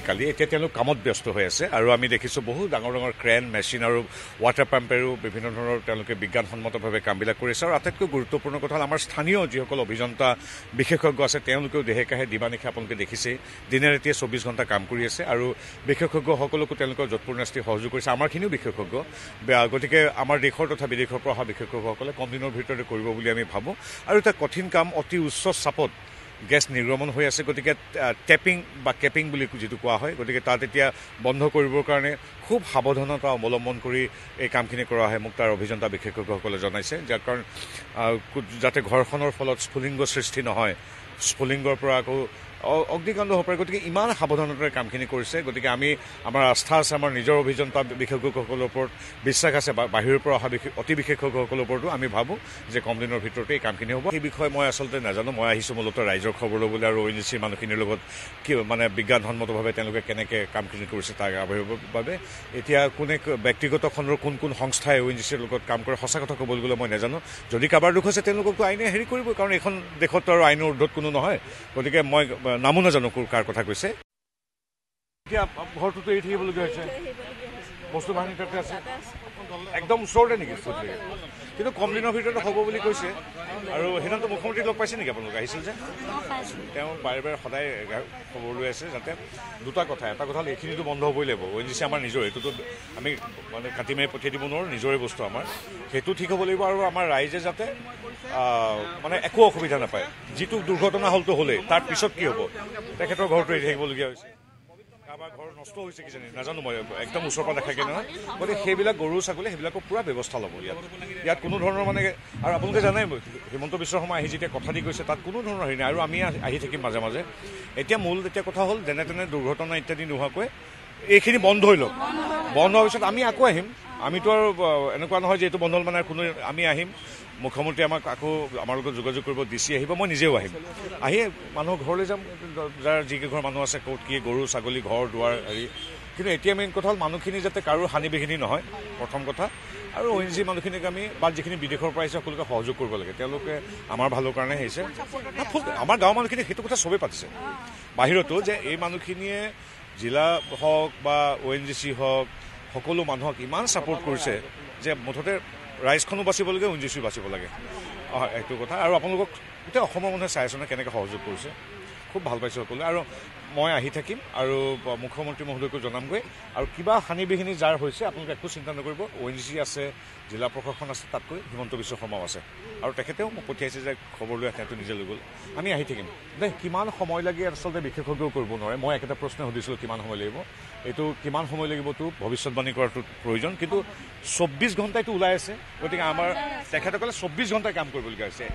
কালি এতিয়া তেওঁলোক কামত ব্যস্ত হৈ আছে আৰু আমি দেখিছোঁ বহু ডাঙৰ ডাঙৰ ক্ৰেন মেচিন আৰু ৱাটাৰ পাম্পেৰো বিভিন্ন ধৰণৰ তেওঁলোকে বিজ্ঞানসন্মতভাৱে কামবিলাক কৰিছে আৰু আটাইতকৈ গুৰুত্বপূৰ্ণ কথা হ'ল আমাৰ স্থানীয় যিসকল অভিযন্তা বিশেষজ্ঞ আছে তেওঁলোকেও দেহে কাহে দিবা নিশা আপোনালোকে দেখিছেই দিনে ৰাতিয়ে 24 ঘণ্টা কাম কৰি আছে আৰু বিশেষজ্ঞসকলকো তেওঁলোকৰ যৎপূৰ্ণাস্তি সহযোগ কৰিছে আমাৰখিনিও বিশেষজ্ঞ গতিকে আমাৰ দেশৰ তথা বিদেশৰ পৰা অহা বিশেষজ্ঞসকলে কম দিনৰ ভিতৰতে কৰিব বুলি আমি ভাবোঁ আৰু এটা কঠিন কাম অতি উচ্চ চাপত গেছ নিৰ্গমন হৈ আছে গতিকে টেপিং বা কেপিং বুলি যিটো কোৱা হয় গতিকে তাত এতিয়া বন্ধ কৰিবৰ কাৰণে খুব সাৱধানতা অৱলম্বন কৰি এই কামখিনি কৰা হয় মোক তাৰ অভিযন্তা বিশেষজ্ঞসকলে জনাইছে যাৰ কাৰণ যাতে ঘৰখনৰ ফলত স্ফুলিংগ সৃষ্টি নহয় স্ফুলিংগৰ পৰা আকৌ অগ্নিকাণ্ড হ'ব পাৰে গতিকে ইমান সাৱধানতাৰে কামখিনি কৰিছে গতিকে আমাৰ আস্থা আছে আমাৰ নিজৰ অভিযন্তা বিশেষজ্ঞসকলৰ ওপৰত বিশ্বাস আছে বাহিৰৰ পৰা অহা অতি বিশেষজ্ঞসকলৰ ওপৰতো আমি ভাবোঁ যে কম দিনৰ ভিতৰতে এই কামখিনি হ'ব সেই বিষয়ে মই আচলতে নাজানো মই আহিছোঁ মূলতঃ ৰাইজৰ খবৰ ল'বলৈ আৰু ONGCৰ মানুহখিনিৰ লগত কি মানে বিজ্ঞানসন্মতভাৱে তেওঁলোকে কেনেকৈ কামখিনি কৰিছে তাৰ আগবাঢ়িবৰ বাবে এতিয়া কোনে ব্যক্তিগত খণ্ডৰ কোন সংস্থাই ONGCৰ লগত কাম কৰে সঁচা কথা ক'বলৈ গ'লে মই নাজানো যদি কাৰোবাৰ দুখ আছে তেওঁলোককতো আইনে হেৰি কৰিবই কাৰণ এইখন দেশত আৰু আইনৰ ঊৰ্ধত কোনো নহয় গতিকে মই নামো নাজানো কাৰ কথা কৈছে এতিয়া ঘৰটোতো এৰি থাকিবলগীয়া হৈছে বস্তু বাহিনী তাতে আছে একদম ওচৰতে নেকি কিন্তু কম দিনৰ ভিতৰতে হ'ব বুলি কৈছে আৰু সেইদিনাতো মুখ্যমন্ত্ৰীক লগ পাইছে নেকি আপোনালোকে আহিছিল যে তেওঁ বাৰে বাৰে সদায় খবৰ লৈ আছে যাতে দুটা কথা এটা কথা হ'ল এইখিনিতো বন্ধ হ'বই লাগিব ONGC আমাৰ নিজৰ এইটোতো আমি মানে কাটি মাৰি পঠিয়াই দিব নোৱাৰোঁ নিজৰে বস্তু আমাৰ সেইটো ঠিক হ'ব লাগিব আৰু আমাৰ ৰাইজে যাতে মানে একো অসুবিধা নাপায় যিটো দুৰ্ঘটনা হ'লতো হ'লেই তাৰ পিছত কি হ'ব তেখেতৰ ঘৰটো এৰি থাকিবলগীয়া হৈছে কাৰোবাৰ ঘৰ নষ্ট হৈছে কিজানি নাজানো মই একদম ওচৰৰ পৰা দেখাকে নহয় গতিকে সেইবিলাক গৰু ছাগলী সেইবিলাকৰ পূৰা ব্যৱস্থা ল'ব ইয়াত কোনো ধৰণৰ মানে আৰু আপোনালোকে জানে হিমন্ত বিশ্ব শৰ্মা আহি যেতিয়া কথা দি গৈছে তাত কোনো ধৰণৰ হেৰি নাই আৰু আমি আহি থাকিম মাজে মাজে এতিয়া মূল এতিয়া কথা হ'ল যেনে তেনে দুৰ্ঘটনা ইত্যাদি নোহোৱাকৈ এইখিনি বন্ধ হৈ লওক বন্ধ হোৱাৰ পিছত আমি আকৌ আহিম আমিতো আৰু এনেকুৱা নহয় যে এইটো বন্ধ হ'ল মানে কোনো আমি আহিম মুখ্যমন্ত্ৰী আমাক আকৌ আমাৰ লগত যোগাযোগ কৰিব DC আহিব মই নিজেও আহিম আহি মানুহৰ ঘৰলৈ যাম যাৰ যিকেইঘৰ মানুহ আছে ক'ত কি গৰু ছাগলী ঘৰ দুৱাৰ হেৰি কিন্তু এতিয়া মেইন কথা হ'ল মানুহখিনি যাতে কাৰো হানি বিঘিনি নহয় প্ৰথম কথা আৰু ONGC মানুহখিনিক আমি বা যিখিনি বিদেশৰ পৰা আহিছে সকলোকে সহযোগ কৰিব লাগে তেওঁলোকে আমাৰ ভালৰ কাৰণে আহিছে আমাৰ গাঁৱৰ মানুহখিনি সেইটো কথা চবেই পাতিছে বাহিৰতো যে এই মানুহখিনিয়ে জিলা হওক বা ONGC হওক সকলো মানুহক ইমান ছাপোৰ্ট কৰিছে যে মুঠতে ৰাইজখনো বাচিব লাগে ONGCও বাচিব লাগে এইটো কথা আৰু আপোনালোকক গোটেই অসমৰ মানুহে চাই আছে কেনেকৈ সহযোগ কৰিছে খুব ভাল পাইছোঁ সকলোৱে আৰু মই আহি থাকিম আৰু মুখ্যমন্ত্ৰী মহোদয়কো জনামগৈ আৰু কিবা হানি বিঘিনি যাৰ হৈছে আপোনালোকে একো চিন্তা নকৰিব ONGC আছে জিলা প্ৰশাসন আছে তাতকৈ হিমন্ত বিশ্ব শৰ্মাও আছে আৰু তেখেতেও মোক পঠিয়াইছে যে খবৰ লৈ তেওঁ নিজে লৈ গ'ল আমি আহি থাকিম দেই কিমান সময় লাগে আচলতে বিশেষজ্ঞও কৰিব নোৱাৰে মই একেটা প্ৰশ্ন সুধিছিলোঁ কিমান সময় লাগিব এইটো কিমান সময় লাগিবতো ভৱিষ্যতবাণী কৰাটো প্ৰয়োজন কিন্তু 24 ঘণ্টাইটো ওলাই আছে গতিকে আমাৰ তেখেতসকলে 24 ঘণ্টাই কাম কৰিবলগীয়া হৈছে